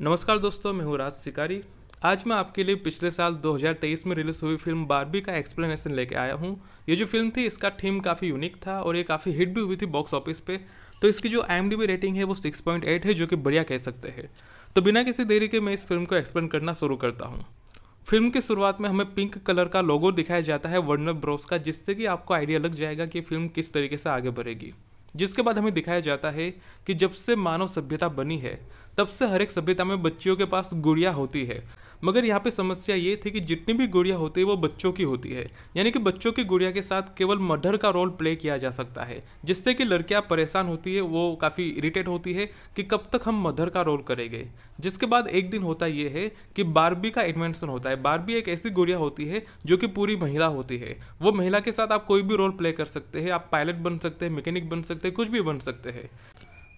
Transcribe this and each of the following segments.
नमस्कार दोस्तों, मैं हूँ राज शिकारी। आज मैं आपके लिए पिछले साल 2023 में रिलीज हुई फिल्म बारबी का एक्सप्लेनेशन लेके आया हूँ। ये जो फिल्म थी इसका थीम काफ़ी यूनिक था और ये काफ़ी हिट भी हुई थी बॉक्स ऑफिस पे। तो इसकी जो IMDb रेटिंग है वो 6.8 है, जो कि बढ़िया कह सकते हैं। तो बिना किसी देरी के मैं इस फिल्म को एक्सप्लेन करना शुरू करता हूँ। फिल्म की शुरुआत में हमें पिंक कलर का लोगो दिखाया जाता है वर्नर ब्रोस का, जिससे कि आपको आइडिया लग जाएगा कि फिल्म किस तरीके से आगे बढ़ेगी। जिसके बाद हमें दिखाया जाता है कि जब से मानव सभ्यता बनी है तब से हर एक सभ्यता में बच्चियों के पास गुड़िया होती है। मगर यहाँ पे समस्या ये थी कि जितनी भी गुड़िया होती है वो बच्चों की होती है, यानी कि बच्चों की गुड़िया के साथ केवल मर्डर का रोल प्ले किया जा सकता है, जिससे कि लड़कियां परेशान होती है, वो काफ़ी इरिटेट होती है कि कब तक हम मर्डर का रोल करेंगे। जिसके बाद एक दिन होता ये है कि बारबी का इन्वेंशन होता है। बारबी एक ऐसी गुड़िया होती है जो कि पूरी महिला होती है। वो महिला के साथ आप कोई भी रोल प्ले कर सकते हैं, आप पायलट बन सकते हैं, मैकेनिक बन सकते हैं, कुछ भी बन सकते हैं।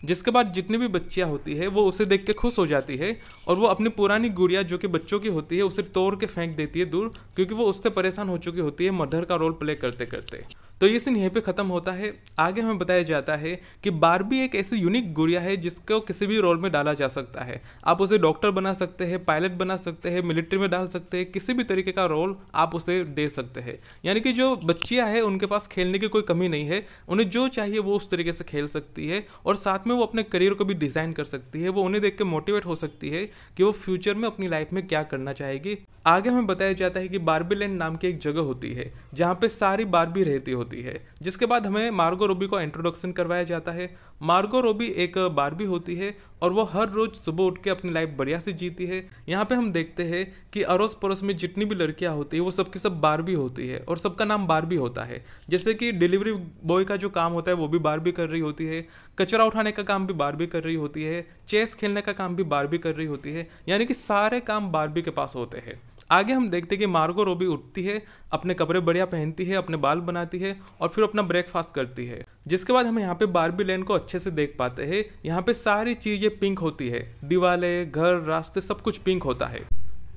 जिसके बाद जितनी भी बच्चियां होती है वो उसे देख के खुश हो जाती है और वो अपनी पुरानी गुड़िया जो कि बच्चों की होती है उसे तोड़ के फेंक देती है दूर, क्योंकि वो उससे परेशान हो चुकी होती है मर्डर का रोल प्ले करते करते। तो ये सीन यहीं पे खत्म होता है। आगे हमें बताया जाता है कि बारबी एक ऐसी यूनिक गुड़िया है जिसको किसी भी रोल में डाला जा सकता है। आप उसे डॉक्टर बना सकते हैं, पायलट बना सकते हैं, मिलिट्री में डाल सकते हैं, किसी भी तरीके का रोल आप उसे दे सकते हैं। यानी कि जो बच्चियां हैं उनके पास खेलने की कोई कमी नहीं है, उन्हें जो चाहिए वो उस तरीके से खेल सकती है और साथ में वो अपने करियर को भी डिज़ाइन कर सकती है। वो उन्हें देख के मोटिवेट हो सकती है कि वो फ्यूचर में अपनी लाइफ में क्या करना चाहेगी। आगे हमें बताया जाता है कि बारबी लैंड नाम की एक जगह होती है जहाँ पे सारी बारबी रहती होती है। जिसके बाद हमें मार्गो रोबी को इंट्रोडक्शन करवाया जाता है। मार्गो रोबी एक बारबी होती है और वो हर रोज सुबह उठ के अपनी लाइफ बढ़िया से जीती है। यहाँ पे हम देखते हैं कि अड़ोस पड़ोस में जितनी भी लड़कियां होती है वो सबकी सब बारबी होती है और सबका नाम बारबी होता है। जैसे कि डिलीवरी बॉय का जो काम होता है वो भी बारबी कर रही होती है, कचरा उठाने का काम भी बारबी कर रही होती है, चेस खेलने का काम भी बारबी कर रही होती है, यानी कि सारे काम बारबी के पास होते हैं। आगे हम देखते हैं कि मार्गो रोबी उठती है, अपने कपड़े बढ़िया पहनती है, अपने बाल बनाती है और फिर अपना ब्रेकफास्ट करती है। जिसके बाद हम यहाँ पे बारबी लैंड को अच्छे से देख पाते हैं। यहाँ पे सारी चीजें पिंक होती है, दीवारें, घर, रास्ते, सब कुछ पिंक होता है।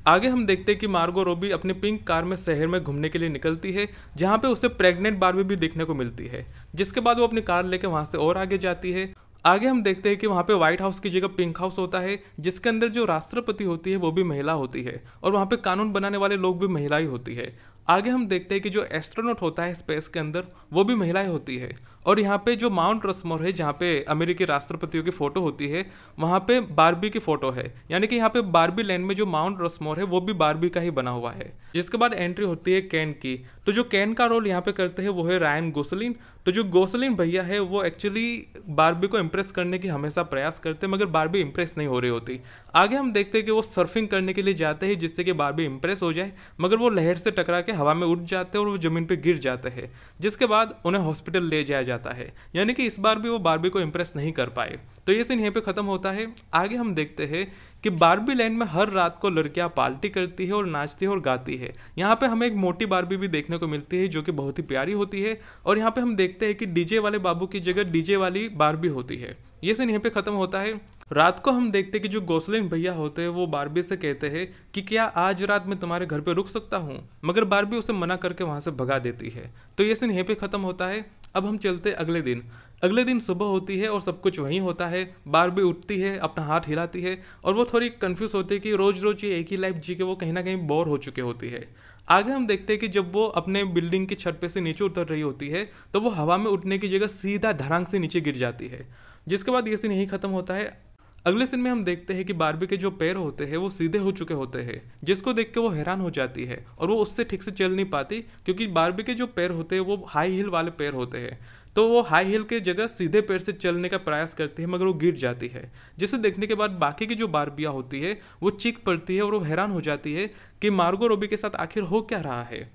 आगे हम देखते हैं कि मार्गो रोबी अपनी पिंक कार में शहर में घूमने के लिए निकलती है, जहाँ पे उसे प्रेग्नेंट बारबी भी देखने को मिलती है। जिसके बाद वो अपनी कार लेके वहाँ से और आगे जाती है। आगे हम देखते हैं कि वहाँ पे व्हाइट हाउस की जगह पिंक हाउस होता है, जिसके अंदर जो राष्ट्रपति होती है वो भी महिला होती है और वहाँ पे कानून बनाने वाले लोग भी महिला ही होती है। आगे हम देखते हैं कि जो एस्ट्रोनॉट होता है स्पेस के अंदर वो भी महिलाएं होती है। और यहाँ पे जो माउंट रसमोर है जहाँ पे अमेरिकी राष्ट्रपतियों की फोटो होती है वहाँ पे बारबी की फोटो है, यानी कि यहाँ पे बारबी लैंड में जो माउंट रसमोर है वो भी बारबी का ही बना हुआ है। जिसके बाद एंट्री होती है केन की। तो जो केन का रोल यहाँ पे करते हैं वो है रायन गोसलिन। तो जो गोसलिन भैया है वो एक्चुअली बारबी को इम्प्रेस करने की हमेशा प्रयास करते हैं, मगर बारबी इम्प्रेस नहीं हो रही होती। आगे हम देखते हैं कि वो सर्फिंग करने के लिए जाते हैं जिससे कि बारबी इम्प्रेस हो जाए, मगर वो लहर से टकरा के हवा में उड़ जाते हैं और वो जमीन पे गिर जाते हैं। जिसके बाद उन्हें हॉस्पिटल ले जाया जाता है, यानी कि इस बार भी वो बारबी को इम्प्रेस नहीं कर पाए। तो ये सीन यहीं पे खत्म होता है। आगे हम देखते हैं कि बारबी लैंड में हर रात को लड़कियां पार्टी करती है और नाचती है और गाती है। यहाँ पे हमें एक मोटी बारबी भी देखने को मिलती है जो कि बहुत ही प्यारी होती है। और यहाँ पे हम देखते हैं कि डीजे वाले बाबू की जगह डीजे वाली बारबी होती है। ये सीन यहीं पे खत्म होता है। रात को हम देखते हैं कि जो गोसलिन भैया होते हैं वो बारबी से कहते हैं कि क्या आज रात मैं तुम्हारे घर पे रुक सकता हूँ, मगर बारबी उसे मना करके वहाँ से भगा देती है। तो ये सीन यहीं पे खत्म होता है। अब हम चलते अगले दिन। अगले दिन सुबह होती है और सब कुछ वहीं होता है। बारबी उठती है, अपना हाथ हिलाती है और वो थोड़ी कंफ्यूज होती है कि रोज रोज ये एक ही लाइफ जी के वो कहीं ना कहीं बोर हो चुकी होती है। आगे हम देखते हैं कि जब वो अपने बिल्डिंग की छत पे से नीचे उतर रही होती है तो वो हवा में उठने की जगह सीधा धड़ांग से नीचे गिर जाती है। जिसके बाद ये सीन यहीं खत्म होता है। अगले सीन में हम देखते हैं कि बारबी के जो पैर होते हैं वो सीधे हो चुके होते हैं, जिसको देख के वो हैरान हो जाती है और वो उससे ठीक से चल नहीं पाती, क्योंकि बारबी के जो पैर होते हैं वो हाई हील वाले पैर होते हैं। तो वो हाई हील के जगह सीधे पैर से चलने का प्रयास करती है, मगर वो गिर जाती है। जिसे देखने के बाद बाकी की जो बारबियाँ होती है वो चीख पड़ती है और वो हैरान हो जाती है कि मार्गो रोबी के साथ आखिर हो क्या रहा है।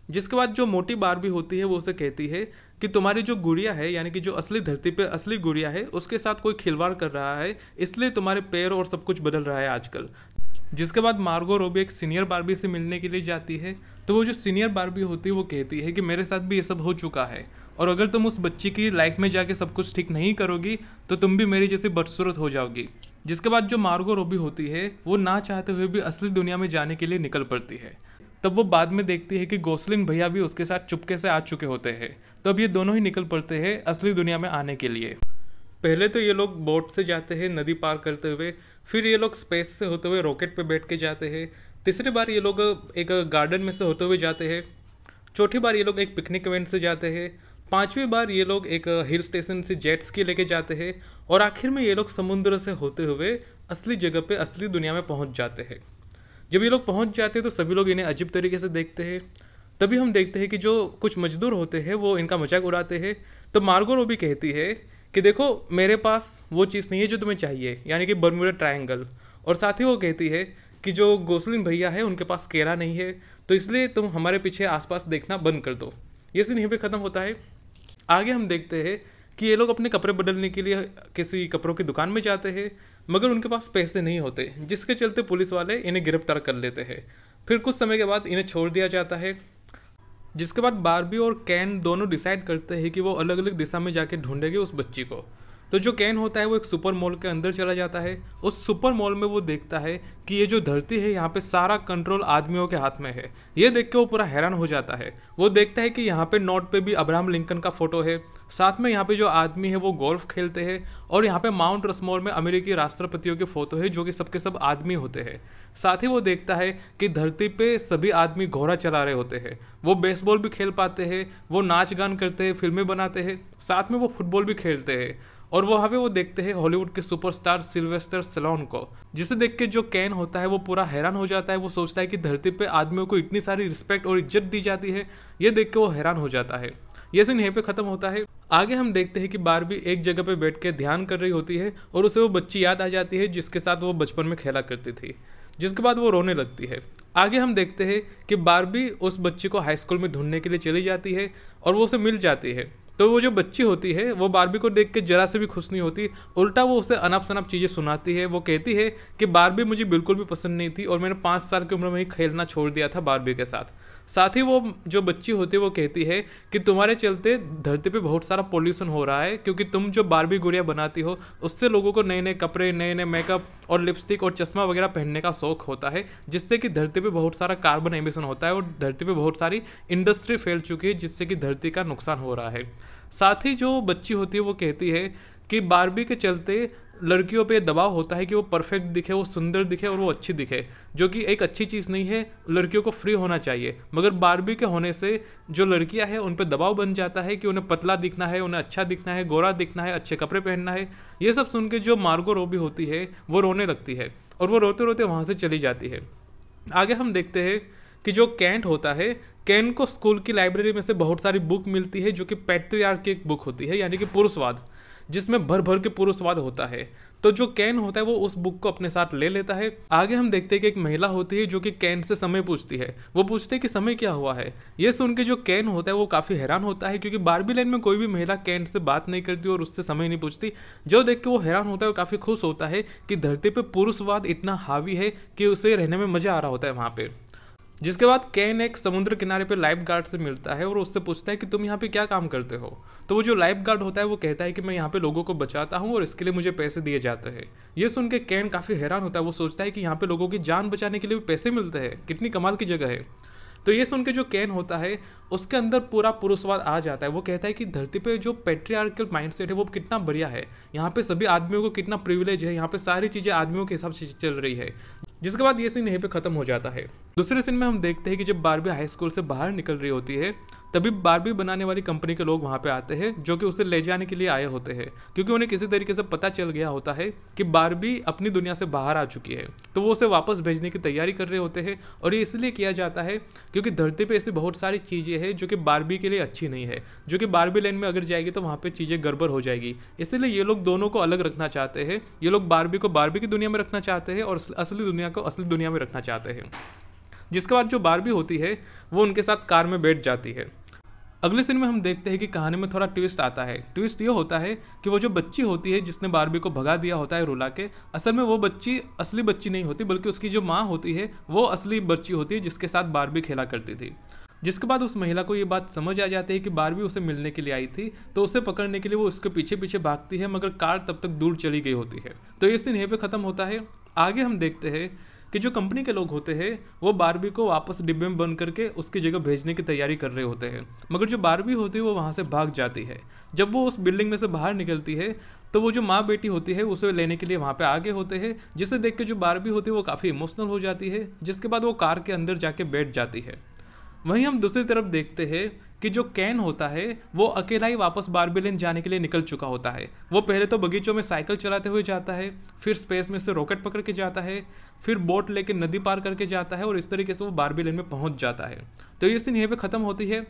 जिसके बाद जो मोटी बारबी होती है वो उसे कहती है कि तुम्हारी जो गुड़िया है, यानी कि जो असली धरती पे असली गुड़िया है, उसके साथ कोई खिलवाड़ कर रहा है, इसलिए तुम्हारे पैर और सब कुछ बदल रहा है आजकल। जिसके बाद मार्गो रोबी एक सीनियर बारबी से मिलने के लिए जाती है। तो वो जो सीनियर बारबी होती है वो कहती है कि मेरे साथ भी ये सब हो चुका है और अगर तुम उस बच्ची की लाइफ में जाके सब कुछ ठीक नहीं करोगी तो तुम भी मेरी जैसी बदसूरत हो जाओगी। जिसके बाद जो मार्गो रोबी होती है वो ना चाहते हुए भी असली दुनिया में जाने के लिए निकल पड़ती है। तब वो बाद में देखती है कि गोसलिन भैया भी उसके साथ चुपके से आ चुके होते हैं। तो अब ये दोनों ही निकल पड़ते हैं असली दुनिया में आने के लिए। पहले तो ये लोग बोट से जाते हैं नदी पार करते हुए, फिर ये लोग स्पेस से होते हुए रॉकेट पे बैठ के जाते हैं, तीसरी बार ये लोग एक गार्डन में से होते हुए जाते हैं, चौथी बार ये लोग एक पिकनिक इवेंट से जाते हैं, पांचवी बार ये लोग एक हिल स्टेशन से जेट स्की लेके जाते हैं, और आखिर में ये लोग समुद्र से होते हुए असली जगह पे असली दुनिया में पहुंच जाते हैं। जब ये लोग पहुंच जाते हैं तो सभी लोग इन्हें अजीब तरीके से देखते हैं। तभी हम देखते हैं कि जो कुछ मजदूर होते हैं वो इनका मजाक उड़ाते हैं। तो मार्गो रोबी कहती है कि देखो मेरे पास वो चीज़ नहीं है जो तुम्हें चाहिए, यानी कि बर्मुडा ट्रायंगल। और साथ ही वो कहती है कि जो गोसलिन भैया है उनके पास केरा नहीं है, तो इसलिए तुम हमारे पीछे आसपास देखना बंद कर दो। ये सीन यहीं पे ख़त्म होता है। आगे हम देखते हैं कि ये लोग अपने कपड़े बदलने के लिए किसी कपड़ों की दुकान में जाते हैं, मगर उनके पास पैसे नहीं होते, जिसके चलते पुलिस वाले इन्हें गिरफ्तार कर लेते हैं। फिर कुछ समय के बाद इन्हें छोड़ दिया जाता है, जिसके बाद बारबी और कैन दोनों डिसाइड करते हैं कि वो अलग अलग दिशा में जाके ढूंढेंगे उस बच्ची को। तो जो कैन होता है वो एक सुपर मॉल के अंदर चला जाता है। उस सुपर मॉल में वो देखता है कि ये जो धरती है यहाँ पे सारा कंट्रोल आदमियों के हाथ में है। ये देख के वो पूरा हैरान हो जाता है। वो देखता है कि यहाँ पे नोट पे भी अब्राहम लिंकन का फोटो है, साथ में यहाँ पे जो आदमी है वो गोल्फ खेलते हैं, और यहाँ पे माउंट रसमोर में अमेरिकी राष्ट्रपतियों के फोटो है जो कि सबके सब आदमी होते हैं। साथ ही वो देखता है कि धरती पे सभी आदमी घोड़ा चला रहे होते हैं, वो बेसबॉल भी खेल पाते हैं, वो नाच गान करते हैं, फिल्में बनाते हैं, साथ में वो फुटबॉल भी खेलते हैं। और वहाँ पे वो देखते हैं हॉलीवुड के सुपरस्टार सिल्वेस्टर स्टैलोन को, जिसे देख के जो कैन होता है वो पूरा हैरान हो जाता है। वो सोचता है कि धरती पे आदमियों को इतनी सारी रिस्पेक्ट और इज्जत दी जाती है, ये देख के वो हैरान हो जाता है। ये सीन यहीं पे खत्म होता है। आगे हम देखते हैं कि बारबी एक जगह पे बैठ के ध्यान कर रही होती है और उसे वो बच्ची याद आ जाती है जिसके साथ वो बचपन में खेला करती थी, जिसके बाद वो रोने लगती है। आगे हम देखते हैं कि बारबी उस बच्ची को हाई स्कूल में ढूंढने के लिए चली जाती है और वो उसे मिल जाती है। तो वो जो बच्ची होती है वो बारबी को देख के जरा से भी खुश नहीं होती, उल्टा वो उसे अनप शनप चीज़ें सुनाती है। वो कहती है कि बारबी मुझे बिल्कुल भी पसंद नहीं थी और मैंने 5 साल की उम्र में ही खेलना छोड़ दिया था बारबी के साथ। साथ ही वो जो बच्ची होती है वो कहती है कि तुम्हारे चलते धरती पे बहुत सारा पोल्यूशन हो रहा है, क्योंकि तुम जो बारबी गुड़िया बनाती हो उससे लोगों को नए नए कपड़े, नए नए मेकअप और लिपस्टिक और चश्मा वगैरह पहनने का शौक होता है, जिससे कि धरती पे बहुत सारा कार्बन एमिशन होता है और धरती पे बहुत सारी इंडस्ट्री फैल चुकी है, जिससे कि धरती का नुकसान हो रहा है। साथ ही जो बच्ची होती है वो कहती है कि बारबी के चलते लड़कियों पे दबाव होता है कि वो परफेक्ट दिखे, वो सुंदर दिखे और वो अच्छी दिखे, जो कि एक अच्छी चीज़ नहीं है। लड़कियों को फ्री होना चाहिए, मगर बारबी के होने से जो लड़कियां हैं उन पे दबाव बन जाता है कि उन्हें पतला दिखना है, उन्हें अच्छा दिखना है, गोरा दिखना है, अच्छे कपड़े पहनना है। ये सब सुन के जो मार्गो रोबी होती है वो रोने लगती है और वो रोते रोते वहाँ से चली जाती है। आगे हम देखते हैं कि जो कैंट होता है, कैन को स्कूल की लाइब्रेरी में से बहुत सारी बुक मिलती है जो कि पैट्रियार्की की एक बुक होती है, यानी कि पुरुषवाद, जिसमें भर भर के पुरुषवाद होता है। तो जो कैन होता है वो उस बुक को अपने साथ ले लेता है। आगे हम देखते हैं कि एक महिला होती है जो कि कैन से समय पूछती है। वो पूछते हैं कि समय क्या हुआ है। ये सुन के जो कैन होता है वो काफ़ी हैरान होता है, क्योंकि बारबी लैंड में कोई भी महिला कैन से बात नहीं करती और उससे समय नहीं पूछती। जो देख के वो हैरान होता है और काफ़ी खुश होता है कि धरती पर पुरुषवाद इतना हावी है कि उसे रहने में मज़ा आ रहा होता है वहाँ पर। जिसके बाद कैन एक समुद्र किनारे पे लाइफ गार्ड से मिलता है और उससे पूछता है कि तुम यहाँ पे क्या काम करते हो। तो वो जो लाइफ गार्ड होता है वो कहता है कि मैं यहाँ पे लोगों को बचाता हूँ और इसके लिए मुझे पैसे दिए जाते हैं। ये सुन के कैन काफ़ी हैरान होता है। वो सोचता है कि यहाँ पे लोगों की जान बचाने के लिए भी पैसे मिलते हैं, कितनी कमाल की जगह है। तो ये सुन के जो कैन होता है उसके अंदर पूरा पुरुषवाद आ जाता है। वो कहता है कि धरती पे जो पैट्रियार्कल माइंडसेट है वो कितना बढ़िया है, यहाँ पे सभी आदमियों को कितना प्रिविलेज है, यहाँ पे सारी चीज़ें आदमियों के हिसाब से चल रही है। जिसके बाद ये सीन यहीं पे खत्म हो जाता है। दूसरे सीन में हम देखते हैं कि जब बारबी हाई स्कूल से बाहर निकल रही होती है तभी बारबी बनाने वाली कंपनी के लोग वहाँ पे आते हैं, जो कि उसे ले जाने के लिए आए होते हैं, क्योंकि उन्हें किसी तरीके से पता चल गया होता है कि बारबी अपनी दुनिया से बाहर आ चुकी है। तो वो उसे वापस भेजने की तैयारी कर रहे होते हैं और ये इसलिए किया जाता है क्योंकि धरती पे ऐसी बहुत सारी चीज़ें हैं जो कि बारबी के लिए अच्छी नहीं है, जो कि बारबी लैंड में अगर जाएगी तो वहाँ पर चीज़ें गड़बड़ हो जाएगी। इसलिए ये लोग दोनों को अलग रखना चाहते हैं। ये लोग बारबी को बारबी की दुनिया में रखना चाहते हैं और असली दुनिया को असली दुनिया में रखना चाहते हैं। जिसके बाद जो बारबी होती है वो उनके साथ कार में बैठ जाती है। अगले सीन में हम देखते हैं कि कहानी में थोड़ा ट्विस्ट आता है। ट्विस्ट ये होता है कि वो जो बच्ची होती है जिसने बारबी को भगा दिया होता है रुला के, असल में वो बच्ची असली बच्ची नहीं होती, बल्कि उसकी जो माँ होती है वो असली बच्ची होती है जिसके साथ बारबी खेला करती थी। जिसके बाद उस महिला को ये बात समझ आ जाती है कि बारबी उसे मिलने के लिए आई थी, तो उसे पकड़ने के लिए वो उसके पीछे पीछे भागती है, मगर कार तब तक दूर चली गई होती है। तो ये सीन यहीं पे ख़त्म होता है। आगे हम देखते हैं कि जो कंपनी के लोग होते हैं वो बारबी को वापस डिब्बे में बंद करके उसकी जगह भेजने की तैयारी कर रहे होते हैं, मगर जो बारबी होती है वो वहाँ से भाग जाती है। जब वो उस बिल्डिंग में से बाहर निकलती है तो वो जो माँ बेटी होती है उसे लेने के लिए वहाँ पे आगे होते हैं, जिसे देख के जो बारबी होती है वो काफ़ी इमोशनल हो जाती है, जिसके बाद वो कार के अंदर जाके बैठ जाती है। वहीं हम दूसरी तरफ देखते हैं कि जो कैन होता है वो अकेला ही वापस बारबी लैंड जाने के लिए निकल चुका होता है। वो पहले तो बगीचों में साइकिल चलाते हुए जाता है, फिर स्पेस में से रॉकेट पकड़ के जाता है, फिर बोट लेके नदी पार करके जाता है और इस तरीके से वो बारबी लैंड में पहुंच जाता है। तो ये सीन यहीं पे ख़त्म होती है।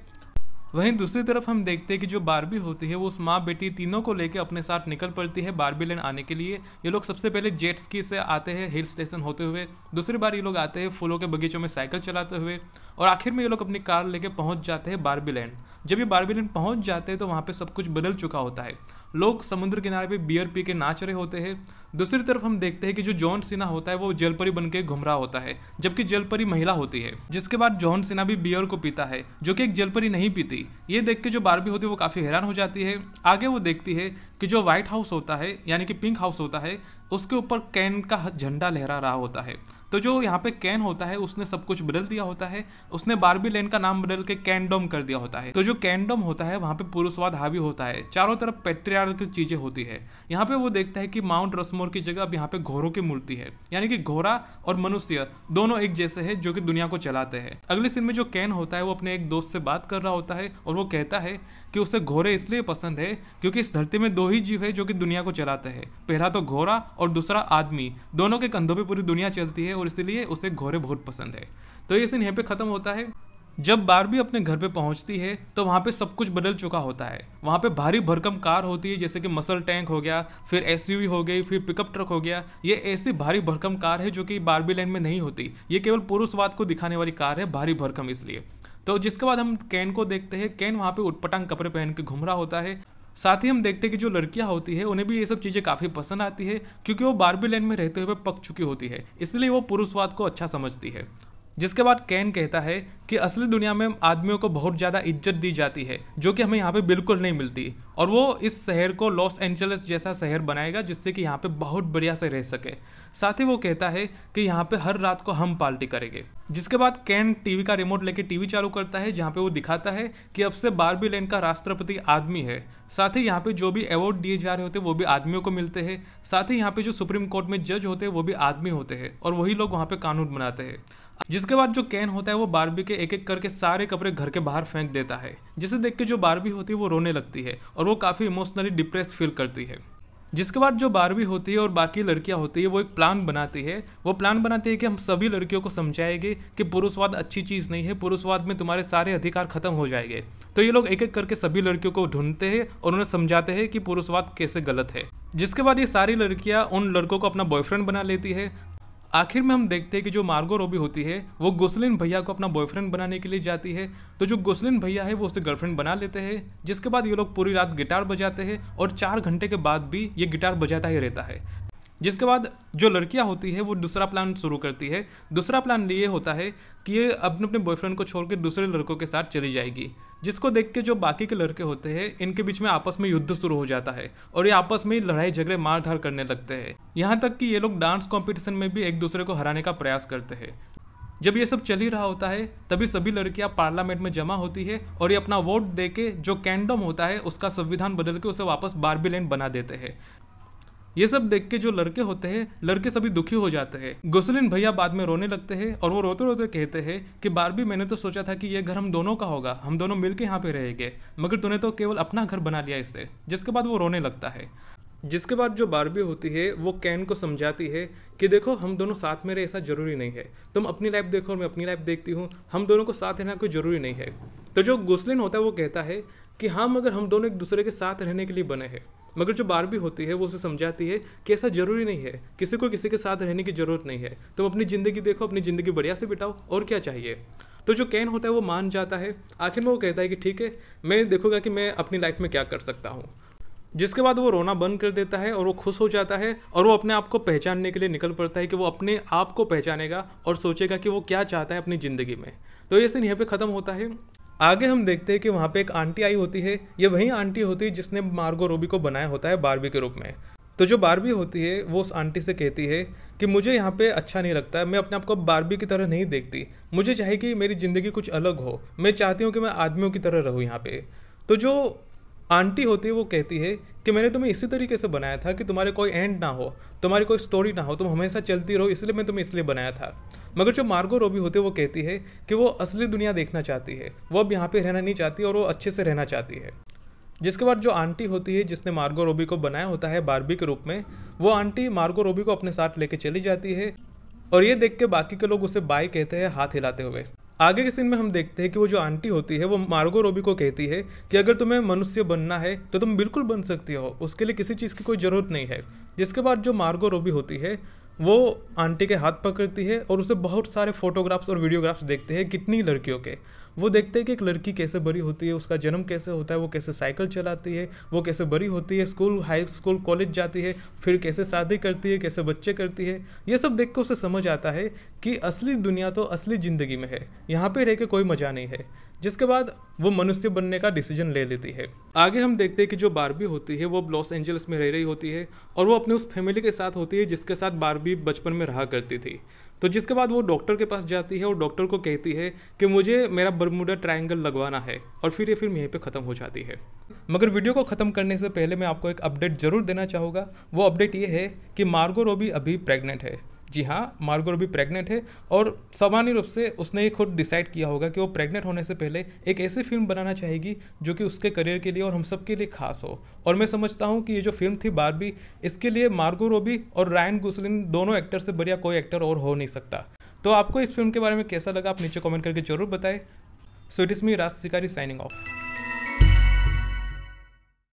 वहीं दूसरी तरफ हम देखते हैं कि जो बारबी होती है वो उस माँ बेटी तीनों को लेकर अपने साथ निकल पड़ती है बारबी लैंड आने के लिए। ये लोग सबसे पहले जेट स्की से आते हैं हिल स्टेशन होते हुए, दूसरी बार ये लोग आते हैं फूलों के बगीचों में साइकिल चलाते हुए, और आखिर में ये लोग अपनी कार लेके पहुंच जाते हैं बारबी लैंड। जब ये बारबी लैंड पहुंच जाते हैं तो वहाँ पे सब कुछ बदल चुका होता है। लोग समुद्र किनारे पे बियर पी के नाच रहे होते हैं। दूसरी तरफ हम देखते हैं कि जो जॉन सीना होता है वो जलपरी बन के घूम रहा होता है, जबकि जलपरी महिला होती है। जिसके बाद जॉन सीना भी बियर को पीता है, जो कि एक जलपरी नहीं पीती। ये देख के जो बारबी होती है वो काफ़ी हैरान हो जाती है। आगे वो देखती है कि जो व्हाइट हाउस होता है यानी कि पिंक हाउस होता है उसके ऊपर कैन का झंडा लहरा रहा होता है। तो जो यहाँ पे कैन होता है उसने सब कुछ बदल दिया होता है, उसने बारबी लैंड का नाम बदल के कैनडोम कर दिया होता है। तो जो कैनडोम होता है वहाँ पे पुरुषवाद हावी होता है, चारों तरफ पेट्रियार्कल चीजें होती है। यहाँ पे वो देखता है कि माउंट रसमोर की जगह अब यहाँ पे घोड़ों की मूर्ति है, यानी कि घोड़ा और मनुष्य दोनों एक जैसे हैं जो कि दुनिया को चलाते हैं। अगले सीन में जो कैन होता है वो अपने एक दोस्त से बात कर रहा होता है और वो कहता है कि उसे घोड़े इसलिए पसंद है क्योंकि इस धरती में दो ही जीव है जो कि दुनिया को चलाते हैं, पहला तो घोड़ा और दूसरा आदमी। दोनों के कंधों पे पूरी दुनिया चलती है और इसलिए उसे घोड़े बहुत पसंद है। तो ये सीन यहाँ पे खत्म होता है। जब बारबी अपने घर पे पहुंचती है तो वहाँ पे सब कुछ बदल चुका होता है। वहाँ पे भारी भरकम कार होती है, जैसे कि मसल टैंक हो गया, फिर एसयूवी हो गई, फिर पिकअप ट्रक हो गया। ये ऐसी भारी भरकम कार है जो कि बारबी लैंड में नहीं होती। ये केवल पुरुषवाद को दिखाने वाली कार है, भारी भरकम इसलिए। तो जिसके बाद हम कैन को देखते हैं। कैन वहाँ पे उटपटांग कपड़े पहन के घूम रहा होता है। साथ ही हम देखते हैं कि जो लड़कियां होती है उन्हें भी ये सब चीज़ें काफ़ी पसंद आती है, क्योंकि वो बारबी लैंड में रहते हुए पक चुकी होती है, इसलिए वो पुरुषवाद को अच्छा समझती है। जिसके बाद कैन कहता है कि असली दुनिया में आदमियों को बहुत ज़्यादा इज्जत दी जाती है, जो कि हमें यहाँ पे बिल्कुल नहीं मिलती, और वो इस शहर को लॉस एंजल्स जैसा शहर बनाएगा जिससे कि यहाँ पे बहुत बढ़िया से रह सके। साथ ही वो कहता है कि यहाँ पे हर रात को हम पार्टी करेंगे। जिसके बाद कैन टीवी का रिमोट लेके टीवी चालू करता है, जहाँ पे वो दिखाता है कि अब से बारबी लैंड का राष्ट्रपति आदमी है। साथ ही यहाँ पे जो भी अवार्ड दिए जा रहे होते हैं वो भी आदमियों को मिलते हैं। साथ ही यहाँ पे जो सुप्रीम कोर्ट में जज होते हैं वो भी आदमी होते हैं, और वही लोग वहाँ पे कानून बनाते हैं। जिसके बाद जो कैन होता है वो बारबी के एक एक करके सारे कपड़े घर के बाहर फेंक देता है, जिसे देख के जो बारबी होती है वो रोने लगती है और वो काफ़ी इमोशनली डिप्रेस फील करती है। जिसके बाद जो बारबी होती है और बाकी लड़कियां होती है वो एक प्लान बनाती है। वो प्लान बनाती है कि हम सभी लड़कियों को समझाएंगे कि पुरुषवाद अच्छी चीज़ नहीं है, पुरुषवाद में तुम्हारे सारे अधिकार खत्म हो जाएंगे। तो ये लोग एक एक करके सभी लड़कियों को ढूंढते हैं और उन्हें समझाते हैं कि पुरुषवाद कैसे गलत है। जिसके बाद ये सारी लड़कियां उन लड़कों को अपना बॉयफ्रेंड बना लेती है। आखिर में हम देखते हैं कि जो मार्गो रॉबी होती है वो गोसलिन भैया को अपना बॉयफ्रेंड बनाने के लिए जाती है। तो जो गोसलिन भैया है वो उसे गर्लफ्रेंड बना लेते हैं। जिसके बाद ये लोग पूरी रात गिटार बजाते हैं और 4 घंटे के बाद भी ये गिटार बजाता ही रहता है। जिसके बाद जो लड़कियां होती है वो दूसरा प्लान शुरू करती है। दूसरा प्लान ये होता है कि ये अपने अपने बॉयफ्रेंड को छोड़ के दूसरे लड़कों के साथ चली जाएगी, जिसको देख के जो बाकी के लड़के होते हैं इनके बीच में आपस में युद्ध शुरू हो जाता है और ये आपस में लड़ाई झगड़े मार धार करने लगते हैं। यहाँ तक कि ये लोग डांस कॉम्पिटिशन में भी एक दूसरे को हराने का प्रयास करते हैं। जब ये सब चल ही रहा होता है तभी सभी लड़कियां पार्लियामेंट में जमा होती है और ये अपना वोट देके जो कैंडम होता है उसका संविधान बदल के उसे वापस बारबी लैंड बना देते हैं। ये सब देख के जो लड़के होते हैं लड़के सभी दुखी हो जाते हैं। गोसलिन भैया बाद में रोने लगते हैं और वो रोते रोते कहते हैं कि बारबी मैंने तो सोचा था कि ये घर हम दोनों का होगा, हम दोनों मिलके यहाँ पे रहेंगे, मगर तूने तो केवल अपना घर बना लिया इससे। जिसके बाद वो रोने लगता है। जिसके बाद जो बारबी होती है वो कैन को समझाती है कि देखो हम दोनों साथ में रहे ऐसा जरूरी नहीं है, तुम अपनी लाइफ देखो और मैं अपनी लाइफ देखती हूँ, हम दोनों को साथ रहना कोई जरूरी नहीं है। तो जो गोसलिन होता है वो कहता है कि हाँ मगर हम दोनों एक दूसरे के साथ रहने के लिए बने हैं। मगर जो बारबी होती है वो उसे समझाती है कि ऐसा जरूरी नहीं है, किसी को किसी के साथ रहने की जरूरत नहीं है, तुम अपनी ज़िंदगी देखो, अपनी ज़िंदगी बढ़िया से बिताओ, और क्या चाहिए। तो जो कैन होता है वो मान जाता है। आखिर में वो कहता है कि ठीक है मैं देखूंगा कि मैं अपनी लाइफ में क्या कर सकता हूँ। जिसके बाद वो रोना बंद कर देता है और वो खुश हो जाता है और वो अपने आप को पहचानने के लिए निकल पड़ता है कि वो अपने आप को पहचानेगा और सोचेगा कि वो क्या चाहता है अपनी ज़िंदगी में। तो ये सीन यहाँ पे ख़त्म होता है। आगे हम देखते हैं कि वहाँ पे एक आंटी आई होती है। ये वही आंटी होती है जिसने मार्गो रॉबी को बनाया होता है बारबी के रूप में। तो जो बारबी होती है वो उस आंटी से कहती है कि मुझे यहाँ पे अच्छा नहीं लगता है, मैं अपने आप को बारबी की तरह नहीं देखती, मुझे चाहिए कि मेरी ज़िंदगी कुछ अलग हो, मैं चाहती हूँ कि मैं आदमियों की तरह रहूँ यहाँ पे। तो जो आंटी होती है वो कहती है कि मैंने तुम्हें इसी तरीके से बनाया था कि तुम्हारे कोई एंड ना हो, तुम्हारी कोई स्टोरी ना हो, तुम हमेशा चलती रहो, इसलिए मैं तुम्हें इसलिए बनाया था। मगर जो मार्गो रॉबी होती है वो कहती है कि वो असली दुनिया देखना चाहती है, वो अब यहाँ पे रहना नहीं चाहती और वो अच्छे से रहना चाहती है। जिसके बाद जो आंटी होती है जिसने मार्गो रॉबी को बनाया होता है बारबी के रूप में, वो आंटी मार्गो रॉबी को अपने साथ लेके चली जाती है और ये देख के बाकी के लोग उसे बाय कहते हैं हाथ हिलाते हुए। आगे के सीन में हम देखते हैं कि वो जो आंटी होती है वो मार्गो रॉबी को कहती है कि अगर तुम्हें मनुष्य बनना है तो तुम बिल्कुल बन सकती हो, उसके लिए किसी चीज़ की कोई ज़रूरत नहीं है। जिसके बाद जो मार्गो रॉबी होती है वो आंटी के हाथ पकड़ती है और उसे बहुत सारे फोटोग्राफ्स और वीडियोग्राफ्स देखते हैं कितनी लड़कियों के। वो देखते हैं कि एक लड़की कैसे बड़ी होती है, उसका जन्म कैसे होता है, वो कैसे साइकिल चलाती है, वो कैसे बड़ी होती है, स्कूल हाई स्कूल कॉलेज जाती है, फिर कैसे शादी करती है, कैसे बच्चे करती है। ये सब देख के उसे समझ आता है कि असली दुनिया तो असली ज़िंदगी में है, यहाँ पे रह के कोई मज़ा नहीं है। जिसके बाद वो मनुष्य बनने का डिसीजन ले लेती है। आगे हम देखते हैं कि जो बारबी होती है वो लॉस एंजल्स में रह रही होती है और वो अपने उस फैमिली के साथ होती है जिसके साथ बारबी बचपन में रहा करती थी। तो जिसके बाद वो डॉक्टर के पास जाती है और डॉक्टर को कहती है कि मुझे मेरा बर्मुडा ट्रायंगल लगवाना है, और फिर ये फिल्म यहीं पे ख़त्म हो जाती है। मगर वीडियो को ख़त्म करने से पहले मैं आपको एक अपडेट ज़रूर देना चाहूँगा। वो अपडेट ये है कि मार्गो रॉबी अभी प्रेग्नेंट है। जी हाँ, मार्गो रॉबी प्रेग्नेंट है और सामान्य रूप से उसने ये खुद डिसाइड किया होगा कि वो प्रेग्नेंट होने से पहले एक ऐसी फिल्म बनाना चाहेगी जो कि उसके करियर के लिए और हम सब के लिए खास हो। और मैं समझता हूँ कि ये जो फिल्म थी बारबी, इसके लिए मार्गो रॉबी और रायन गोसलिंग दोनों एक्टर से बढ़िया कोई एक्टर और हो नहीं सकता। तो आपको इस फिल्म के बारे में कैसा लगा आप नीचे कमेंट करके जरूर बताएं। सो इट इज़ मी राज शिकारी साइनिंग ऑफ।